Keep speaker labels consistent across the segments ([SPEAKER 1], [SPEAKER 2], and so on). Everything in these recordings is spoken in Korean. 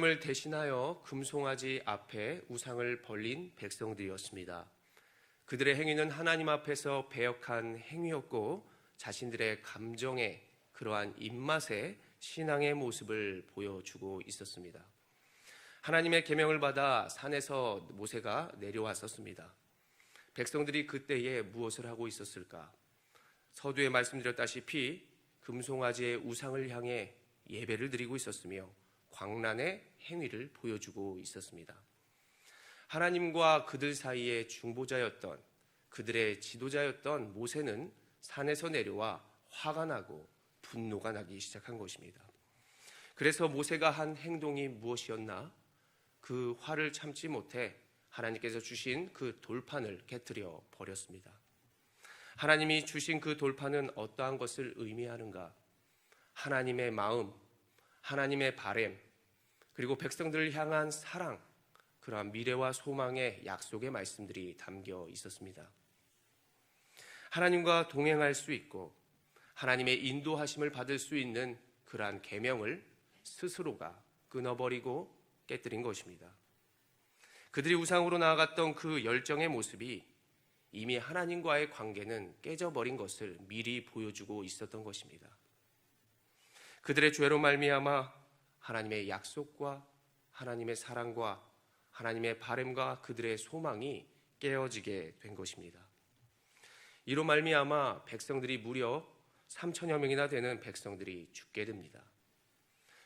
[SPEAKER 1] 을 대신하여 금송아지 앞에 우상을 벌린 백성들이었습니다. 그들의 행위는 하나님 앞에서 배역한 행위였고 자신들의 감정의 그러한 입맛의 신앙의 모습을 보여주고 있었습니다. 하나님의 계명을 받아 산에서 모세가 내려왔었습니다. 백성들이 그때에 무엇을 하고 있었을까? 서두에 말씀드렸다시피 금송아지의 우상을 향해 예배를 드리고 있었으며 광란의 행위를 보여주고 있었습니다. 하나님과 그들 사이의 중보자였던, 그들의 지도자였던 모세는 산에서 내려와 화가 나고 분노가 나기 시작한 것입니다. 그래서 모세가 한 행동이 무엇이었나? 그 화를 참지 못해 하나님께서 주신 그 돌판을 깨뜨려 버렸습니다. 하나님이 주신 그 돌판은 어떠한 것을 의미하는가? 하나님의 마음, 하나님의 바램, 그리고 백성들을 향한 사랑, 그러한 미래와 소망의 약속의 말씀들이 담겨 있었습니다. 하나님과 동행할 수 있고 하나님의 인도하심을 받을 수 있는 그러한 계명을 스스로가 끊어버리고 깨뜨린 것입니다. 그들이 우상으로 나아갔던 그 열정의 모습이 이미 하나님과의 관계는 깨져버린 것을 미리 보여주고 있었던 것입니다. 그들의 죄로 말미암아 하나님의 약속과 하나님의 사랑과 하나님의 바램과 그들의 소망이 깨어지게 된 것입니다. 이로 말미암아 백성들이 무려 3천여 명이나 되는 백성들이 죽게 됩니다.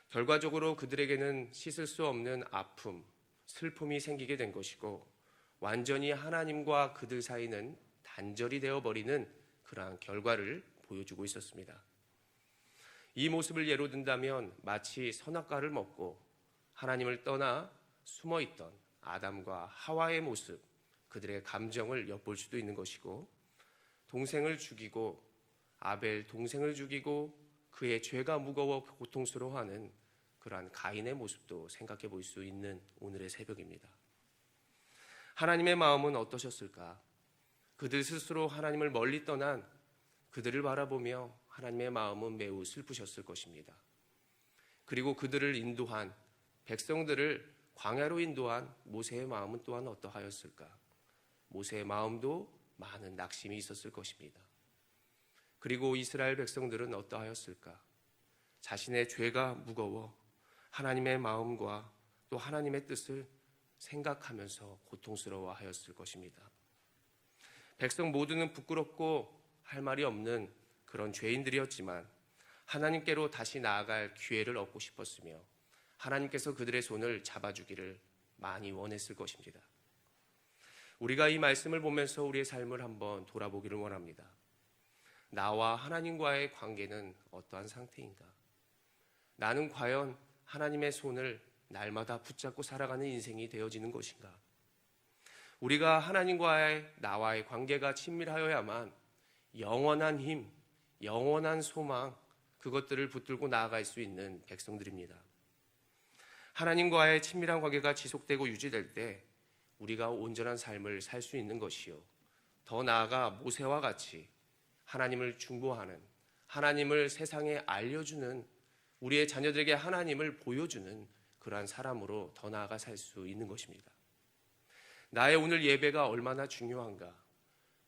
[SPEAKER 1] 결과적으로 그들에게는 씻을 수 없는 아픔, 슬픔이 생기게 된 것이고 완전히 하나님과 그들 사이는 단절이 되어버리는 그러한 결과를 보여주고 있었습니다. 이 모습을 예로 든다면 마치 선악과를 먹고 하나님을 떠나 숨어있던 아담과 하와의 모습, 그들의 감정을 엿볼 수도 있는 것이고 동생을 죽이고 아벨 동생을 죽이고 그의 죄가 무거워 고통스러워하는 그러한 가인의 모습도 생각해 볼 수 있는 오늘의 새벽입니다. 하나님의 마음은 어떠셨을까? 그들 스스로 하나님을 멀리 떠난 그들을 바라보며 하나님의 마음은 매우 슬프셨을 것입니다. 그리고 그들을 인도한 백성들을 광야로 인도한 모세의 마음은 또한 어떠하였을까? 모세의 마음도 많은 낙심이 있었을 것입니다. 그리고 이스라엘 백성들은 어떠하였을까? 자신의 죄가 무거워 하나님의 마음과 또 하나님의 뜻을 생각하면서 고통스러워하였을 것입니다. 백성 모두는 부끄럽고 할 말이 없는 그런 죄인들이었지만 하나님께로 다시 나아갈 기회를 얻고 싶었으며 하나님께서 그들의 손을 잡아주기를 많이 원했을 것입니다. 우리가 이 말씀을 보면서 우리의 삶을 한번 돌아보기를 원합니다. 나와 하나님과의 관계는 어떠한 상태인가? 나는 과연 하나님의 손을 날마다 붙잡고 살아가는 인생이 되어지는 것인가? 우리가 하나님과의 나와의 관계가 친밀하여야만 영원한 힘, 영원한 소망, 그것들을 붙들고 나아갈 수 있는 백성들입니다. 하나님과의 친밀한 관계가 지속되고 유지될 때 우리가 온전한 삶을 살 수 있는 것이요, 더 나아가 모세와 같이 하나님을 중보하는, 하나님을 세상에 알려주는, 우리의 자녀들에게 하나님을 보여주는 그러한 사람으로 더 나아가 살 수 있는 것입니다. 나의 오늘 예배가 얼마나 중요한가?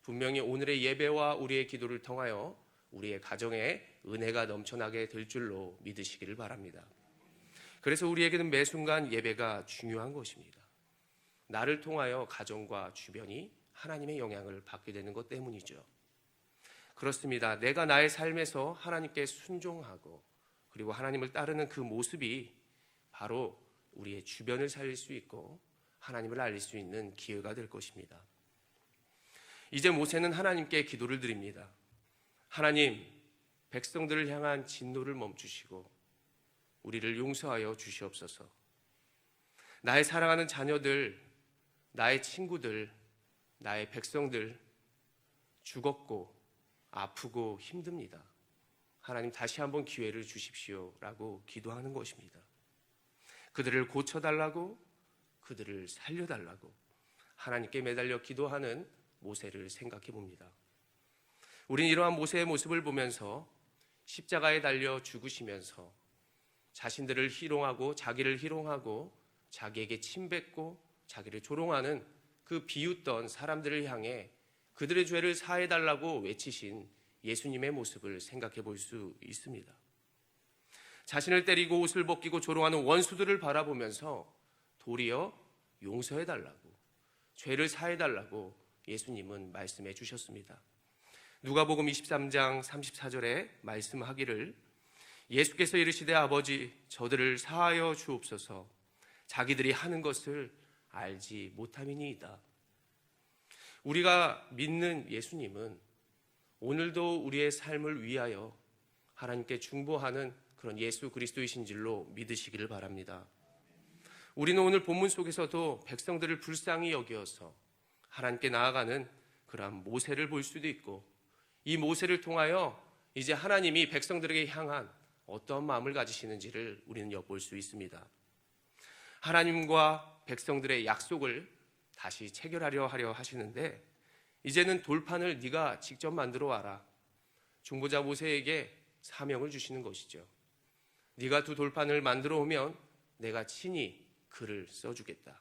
[SPEAKER 1] 분명히 오늘의 예배와 우리의 기도를 통하여 우리의 가정에 은혜가 넘쳐나게 될 줄로 믿으시기를 바랍니다. 그래서 우리에게는 매 순간 예배가 중요한 것입니다. 나를 통하여 가정과 주변이 하나님의 영향을 받게 되는 것 때문이죠. 그렇습니다. 내가 나의 삶에서 하나님께 순종하고 그리고 하나님을 따르는 그 모습이 바로 우리의 주변을 살릴 수 있고 하나님을 알릴 수 있는 기회가 될 것입니다. 이제 모세는 하나님께 기도를 드립니다. 하나님, 백성들을 향한 진노를 멈추시고 우리를 용서하여 주시옵소서. 나의 사랑하는 자녀들, 나의 친구들, 나의 백성들 죽었고 아프고 힘듭니다. 하나님 다시 한번 기회를 주십시오라고 기도하는 것입니다. 그들을 고쳐달라고, 그들을 살려달라고 하나님께 매달려 기도하는 모세를 생각해 봅니다. 우린 이러한 모세의 모습을 보면서 십자가에 달려 죽으시면서 자신들을 희롱하고 자기를 희롱하고 자기에게 침뱉고 자기를 조롱하는 그 비웃던 사람들을 향해 그들의 죄를 사해달라고 외치신 예수님의 모습을 생각해 볼 수 있습니다. 자신을 때리고 옷을 벗기고 조롱하는 원수들을 바라보면서 도리어 용서해달라고, 죄를 사해달라고 예수님은 말씀해 주셨습니다. 누가복음 23장 34절에 말씀하기를 예수께서 이르시되 아버지 저들을 사하여 주옵소서 자기들이 하는 것을 알지 못함이니이다. 우리가 믿는 예수님은 오늘도 우리의 삶을 위하여 하나님께 중보하는 그런 예수 그리스도이신 줄로 믿으시기를 바랍니다. 우리는 오늘 본문 속에서도 백성들을 불쌍히 여기어서 하나님께 나아가는 그러한 모세를 볼 수도 있고, 이 모세를 통하여 이제 하나님이 백성들에게 향한 어떤 마음을 가지시는지를 우리는 엿볼 수 있습니다. 하나님과 백성들의 약속을 다시 체결하려 하시는데, 이제는 돌판을 네가 직접 만들어 와라. 중보자 모세에게 사명을 주시는 것이죠. 네가 두 돌판을 만들어 오면 내가 친히 글을 써주겠다.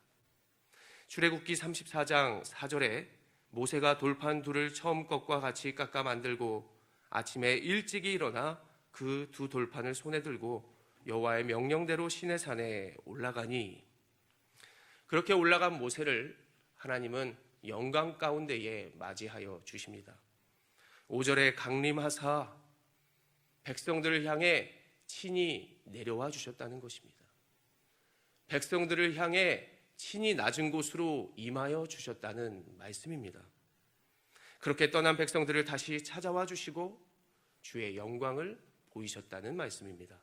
[SPEAKER 1] 출애굽기 34장 4절에 모세가 돌판 둘을 처음 것과 같이 깎아 만들고 아침에 일찍이 일어나 그 두 돌판을 손에 들고 여호와의 명령대로 시내산에 올라가니, 그렇게 올라간 모세를 하나님은 영광 가운데에 맞이하여 주십니다. 5절에 강림하사 백성들을 향해 친히 내려와 주셨다는 것입니다. 백성들을 향해 친히 낮은 곳으로 임하여 주셨다는 말씀입니다. 그렇게 떠난 백성들을 다시 찾아와 주시고 주의 영광을 보이셨다는 말씀입니다.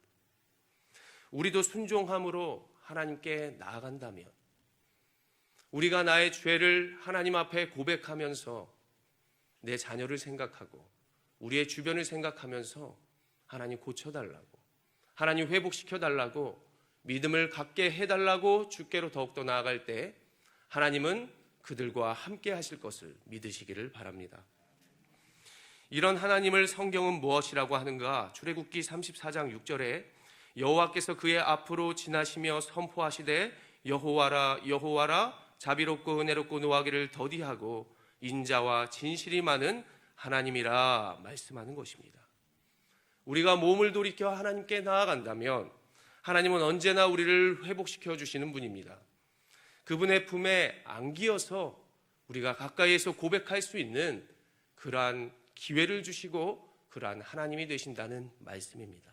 [SPEAKER 1] 우리도 순종함으로 하나님께 나아간다면, 우리가 나의 죄를 하나님 앞에 고백하면서 내 자녀를 생각하고 우리의 주변을 생각하면서 하나님 고쳐달라고, 하나님 회복시켜달라고, 믿음을 갖게 해달라고 주께로 더욱더 나아갈 때 하나님은 그들과 함께 하실 것을 믿으시기를 바랍니다. 이런 하나님을 성경은 무엇이라고 하는가? 출애굽기 34장 6절에 여호와께서 그의 앞으로 지나시며 선포하시되 여호와라 여호와라 자비롭고 은혜롭고 노하기를 더디하고 인자와 진실이 많은 하나님이라 말씀하는 것입니다. 우리가 몸을 돌이켜 하나님께 나아간다면 하나님은 언제나 우리를 회복시켜 주시는 분입니다. 그분의 품에 안기어서 우리가 가까이에서 고백할 수 있는 그러한 기회를 주시고 그러한 하나님이 되신다는 말씀입니다.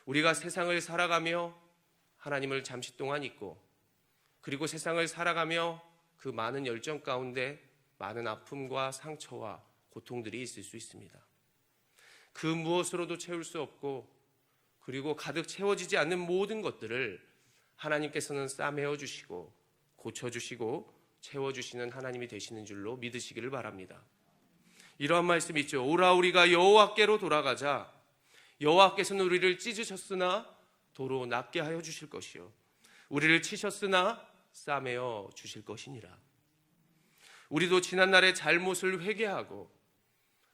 [SPEAKER 1] 우리가 세상을 살아가며 하나님을 잠시 동안 잊고, 그리고 세상을 살아가며 그 많은 열정 가운데 많은 아픔과 상처와 고통들이 있을 수 있습니다. 그 무엇으로도 채울 수 없고, 그리고 가득 채워지지 않는 모든 것들을 하나님께서는 싸매어 주시고 고쳐주시고 채워주시는 하나님이 되시는 줄로 믿으시기를 바랍니다. 이러한 말씀이 있죠. 오라 우리가 여호와께로 돌아가자. 여호와께서는 우리를 찢으셨으나 도로 낫게 하여 주실 것이요 우리를 치셨으나 싸매어 주실 것이니라. 우리도 지난날의 잘못을 회개하고,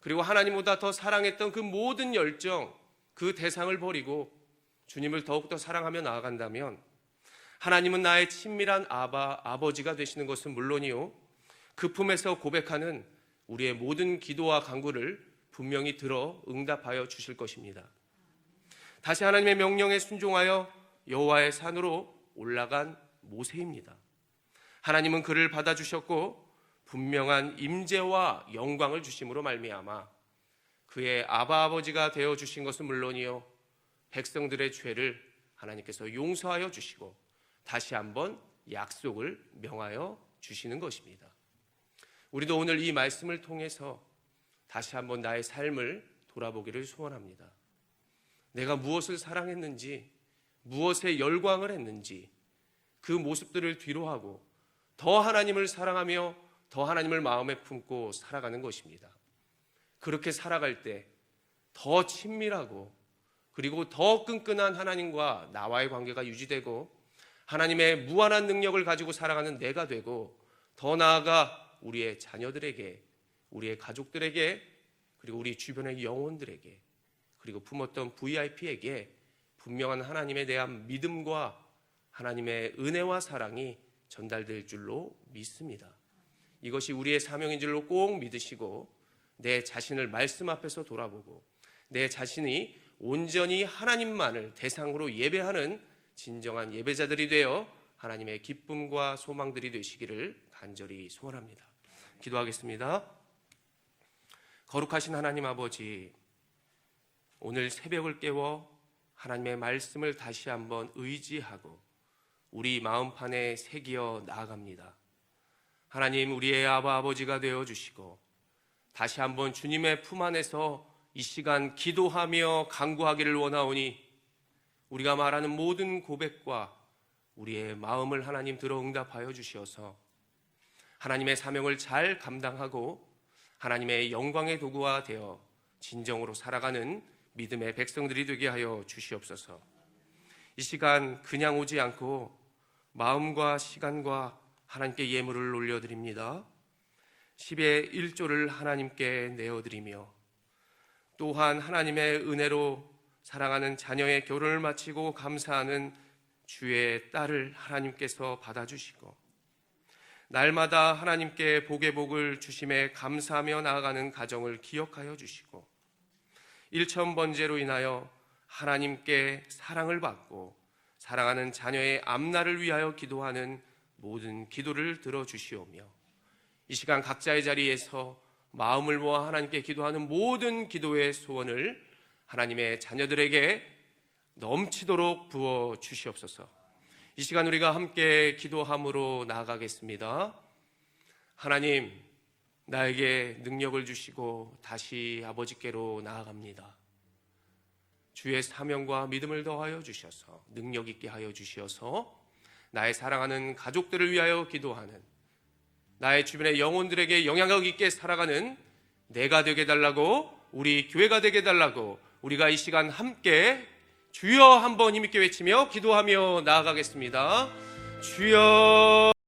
[SPEAKER 1] 그리고 하나님보다 더 사랑했던 그 모든 열정, 그 대상을 버리고 주님을 더욱더 사랑하며 나아간다면 하나님은 나의 친밀한 아버지가 되시는 것은 물론이요, 그 품에서 고백하는 우리의 모든 기도와 간구를 분명히 들어 응답하여 주실 것입니다. 다시 하나님의 명령에 순종하여 여호와의 산으로 올라간 모세입니다. 하나님은 그를 받아주셨고 분명한 임재와 영광을 주심으로 말미암아 그의 아버지가 되어주신 것은 물론이요, 백성들의 죄를 하나님께서 용서하여 주시고 다시 한번 약속을 명하여 주시는 것입니다. 우리도 오늘 이 말씀을 통해서 다시 한번 나의 삶을 돌아보기를 소원합니다. 내가 무엇을 사랑했는지, 무엇에 열광을 했는지 그 모습들을 뒤로하고 더 하나님을 사랑하며 더 하나님을 마음에 품고 살아가는 것입니다. 그렇게 살아갈 때 더 친밀하고 그리고 더 끈끈한 하나님과 나와의 관계가 유지되고 하나님의 무한한 능력을 가지고 살아가는 내가 되고, 더 나아가 우리의 자녀들에게, 우리의 가족들에게, 그리고 우리 주변의 영혼들에게, 그리고 품었던 VIP에게 분명한 하나님에 대한 믿음과 하나님의 은혜와 사랑이 전달될 줄로 믿습니다. 이것이 우리의 사명인 줄로 꼭 믿으시고 내 자신을 말씀 앞에서 돌아보고 내 자신이 온전히 하나님만을 대상으로 예배하는 진정한 예배자들이 되어 하나님의 기쁨과 소망들이 되시기를 간절히 소원합니다. 기도하겠습니다. 거룩하신 하나님 아버지, 오늘 새벽을 깨워 하나님의 말씀을 다시 한번 의지하고 우리 마음판에 새기어 나아갑니다. 하나님, 우리의 아바 아버지가 되어주시고 다시 한번 주님의 품 안에서 이 시간 기도하며 간구하기를 원하오니 우리가 말하는 모든 고백과 우리의 마음을 하나님 들어 응답하여 주시어서 하나님의 사명을 잘 감당하고 하나님의 영광의 도구가 되어 진정으로 살아가는 믿음의 백성들이 되게 하여 주시옵소서. 이 시간 그냥 오지 않고 마음과 시간과 하나님께 예물을 올려드립니다. 10의 1조를 하나님께 내어드리며 또한 하나님의 은혜로 사랑하는 자녀의 결혼을 마치고 감사하는 주의 딸을 하나님께서 받아주시고 날마다 하나님께 복의 복을 주심에 감사하며 나아가는 가정을 기억하여 주시고 일천번제로 인하여 하나님께 사랑을 받고 사랑하는 자녀의 앞날을 위하여 기도하는 모든 기도를 들어주시오며 이 시간 각자의 자리에서 마음을 모아 하나님께 기도하는 모든 기도의 소원을 하나님의 자녀들에게 넘치도록 부어 주시옵소서. 이 시간 우리가 함께 기도함으로 나아가겠습니다. 하나님, 나에게 능력을 주시고 다시 아버지께로 나아갑니다. 주의 사명과 믿음을 더하여 주셔서 능력 있게 하여 주시어서 나의 사랑하는 가족들을 위하여 기도하는 나의 주변의 영혼들에게 영향력 있게 살아가는 내가 되게 달라고, 우리 교회가 되게 달라고 우리가 이 시간 함께 주여 한번 힘있게 외치며 기도하며 나아가겠습니다. 주여.